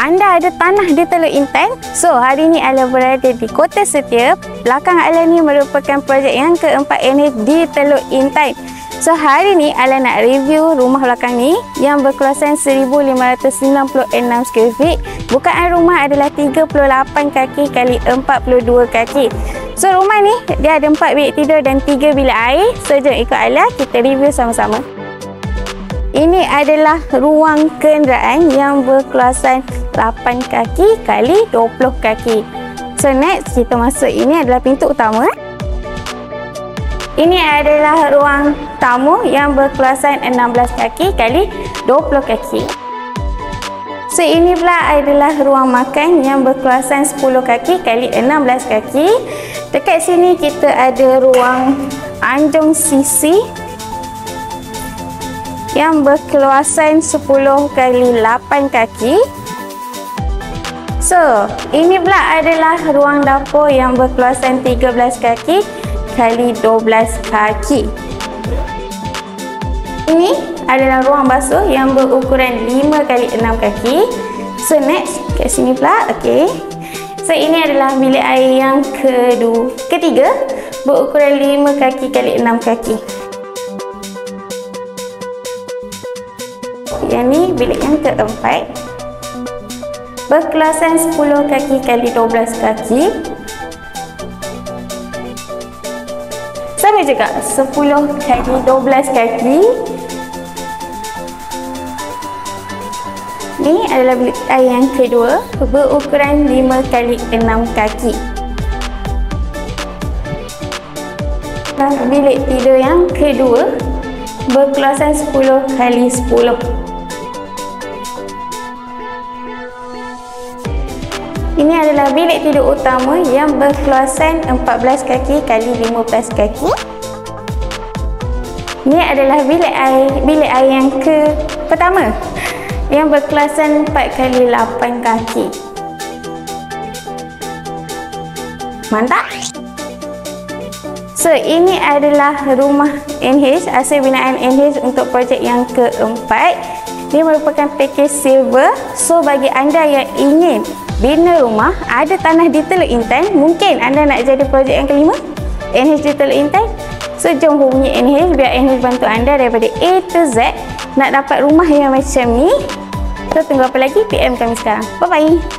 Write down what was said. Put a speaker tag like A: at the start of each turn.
A: anda ada tanah di Teluk Intan. So, hari ini Alia berada di Kota Setia. Belakang Alia ni merupakan projek yang keempat NH di Teluk Intan. So, hari ni Alia nak review rumah belakang ni yang berkeluasan 1596 square feet. Bukaan rumah adalah 38 kaki kali 42 kaki. So, rumah ni dia ada 4 bilik tidur dan 3 bilik air. So, jom ikut Alia kita review sama-sama. Ini adalah ruang kenderaan yang berkeluasan 8 kaki kali 20 kaki. So next kita masuk, ini adalah pintu utama. Ini adalah ruang tamu yang berkeluasan 16 kaki kali 20 kaki. So ini pula adalah ruang makan yang berkeluasan 10 kaki kali 16 kaki. Dekat sini kita ada ruang anjung sisi yang berkeluasan 10 kali 8 kaki. So, ini pula adalah ruang dapur yang berkeluasan 13 kaki kali 12 kaki. Ini adalah ruang basuh yang berukuran 5 kali 6 kaki. So, next kat sini pula, okey. So, ini adalah bilik air yang ketiga berukuran 5 kaki kali 6 kaki. Yang ni bilik yang keempat berkeluasan 10 kaki kali 12 kaki. Sama juga 10 kali 12 kaki. Ni adalah bilik air yang kedua berukuran 5 kali 6 kaki. Dan bilik tidur yang kedua berkeluasan 10 kali 10. Ini adalah bilik tidur utama yang berkeluasan 14 kaki kali 15 kaki. Ini adalah bilik air yang pertama yang berkeluasan 4 kali 8 kaki. Mantap! So, ini adalah rumah NH, asal binaan NH untuk projek yang keempat. Dia merupakan package silver. So, bagi anda yang ingin bina rumah, ada tanah di Teluk Intan, mungkin anda nak jadi projek yang kelima NH di Teluk Intan. So, jom hubungi NH biar NH bantu anda daripada A to Z nak dapat rumah yang macam ni. So, tunggu apa lagi? PM kami sekarang. Bye-bye!